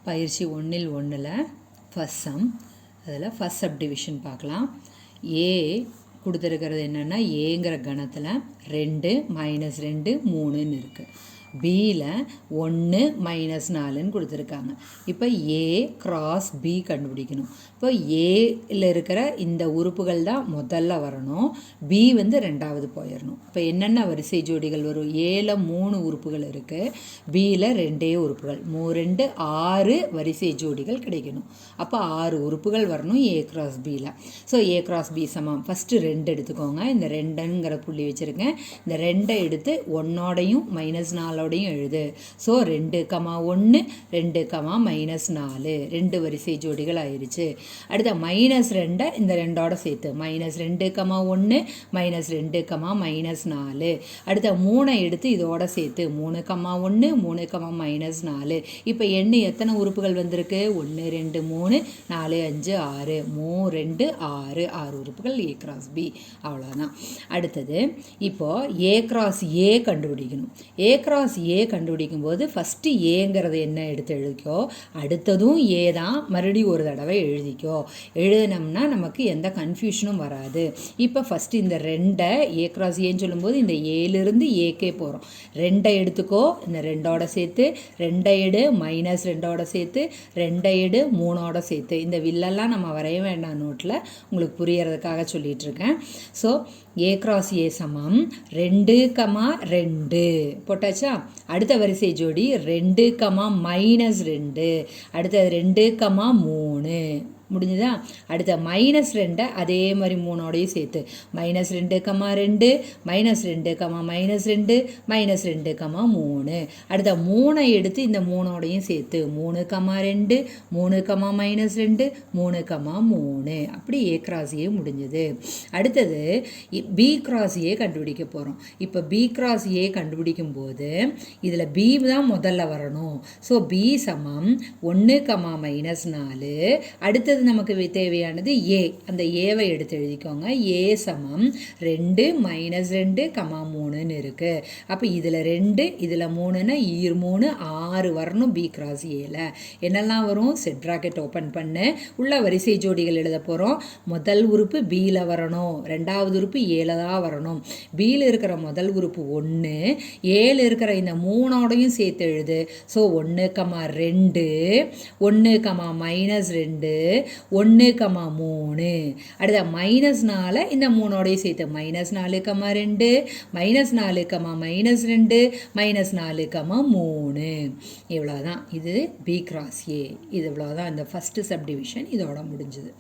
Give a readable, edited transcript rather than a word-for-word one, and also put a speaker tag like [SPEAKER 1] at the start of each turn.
[SPEAKER 1] பயிற்சி 1ல் 1ல் ஃபர்ஸ்ட் சம். அதில் ஃபர்ஸ்ட் சப்டிவிஷன் பார்க்கலாம். ஏ கொடுத்துருக்கிறது என்னென்னா ஏங்கிற கணத்தில் 2 -2 3ன்னு இருக்குது. பியில் 1 -4ன்னு கொடுத்துருக்காங்க. இப்போ ஏ கிராஸ் பி கண்டுபிடிக்கணும். இப்போ ஏல இருக்கிற இந்த உறுப்புகள் தான் முதல்ல வரணும், பி வந்து ரெண்டாவது போயிடணும். இப்போ என்னென்ன வரிசை ஜோடிகள் வரும்? ஏல 3 உறுப்புகள் இருக்குது, பியில் 2 உறுப்புகள், 2 6 வரிசை ஜோடிகள் கிடைக்கணும். அப்போ 6 உறுப்புகள் வரணும் ஏ கிராஸ் பியில். ஸோ ஏ கிராஸ் பி சமம் ஃபஸ்ட்டு 2 எடுத்துக்கோங்க. இந்த 2ங்கிற புள்ளி வச்சுருக்கேன். இந்த 2 எடுத்து 1ஓடையும் -4ஓடையும் எழுது. ஸோ 2, 1 2, -4 2 வரிசை ஜோடிகள் ஆயிடுச்சு. அடுத்த -2 இந்த 2ஓட சேர்த்து -2, 1 -2, -4. அடுத்த 3 எடுத்து இதோட சேர்த்து 3, 1 3, -4. இப்போ எண்ணு எத்தனை உறுப்புகள் வந்திருக்கு? 1 2 3 4 5 6 3 2 6 உறுப்புகள் ஏ கிராஸ் பி. அவ்வளோதான். அடுத்தது இப்போது ஏ கிராஸ் ஏ கண்டுபிடிக்கணும். ஏ கிராஸ் ஏ கண்டுபிடிக்கும் போது ஃபஸ்ட்டு ஏங்கிறது என்ன எடுத்து எழுதிக்கோ, அடுத்ததும் ஏ தான், மறுபடியும் ஒரு தடவை எழுதிக்கோ. எழுதினோம்னா நமக்கு எந்த கன்ஃபியூஷனும் வராது. இப்போ ஃபஸ்ட்டு இந்த 2 ஏ கிராஸ் ஏன்னு சொல்லும்போது இந்த ஏலிருந்து ஏக்கே போகிறோம். 2 எடுத்துக்கோ, இந்த 2ஓட சேர்த்து 2 எடு, -2ஓட சேர்த்து 2 எடு, 3ஓட சேர்த்து. இந்த வில்லெல்லாம் நம்ம வரைய வேண்டாம், நோட்டில் உங்களுக்கு புரியறதுக்காக சொல்லிகிட்ருக்கேன். ஸோ ஏ கிராஸ் ஏ சமம் 2, 2 போட்டாச்சா? அடுத்த வரிசை ஜோடி 2, -2, அடுத்தது 2, 3 முடிஞ்சுதா? அடுத்த -2 அதே மாதிரி 3ஓடையும் சேர்த்து -2, 2 -2, -2, -2, -3. அடுத்த 3 எடுத்து இந்த 3ஓடையும் சேர்த்து 3, 2 3, -2 3, 3. அப்படி ஏ கிராஸ் ஏ முடிஞ்சது. அடுத்தது பி கிராஸ் ஏ கண்டுபிடிக்க போகிறோம். இப்போ பி கிராஸ் ஏ கண்டுபிடிக்கும் போது இதில் பி தான் முதல்ல வரணும். ஸோ பி சமம் 1, -4. அடுத்தது நமக்கு தேவையானது ஏ. அந்த ஏவை எடுத்து எழுதிக்கோங்க. ஏ சமம் 2 -2, 3ன்னு இருக்கு. அப்போ இதில் 2 இதில் 3ன்னா 3 6 வரணும் பி கிராஸ் ஏல. என்னெல்லாம் வரும்? செட் ப்ராக்கெட் ஓப்பன் பண்ணு, உள்ள வரிசை ஜோடிகள் எழுத போகிறோம். முதல் உறுப்பு பியில் வரணும், ரெண்டாவது உறுப்பு ஏல தான் வரணும். பியில் இருக்கிற முதல் உறுப்பு 1, ஏல இருக்கிற இந்த 3ஓடையும் சேர்த்து எழுது. ஸோ 1, 2 1, -2 1, 3. அடுத்த -4 இந்த 3ஓடையும் சேர்த்து -4, 2 -4, -2 -4, 3. இவ்வளோதான். இது பி கிராஸ் ஏ. இது இவ்வளோதான். இந்த ஃபஸ்ட்டு சப்டிவிஷன் இதோட முடிஞ்சுது.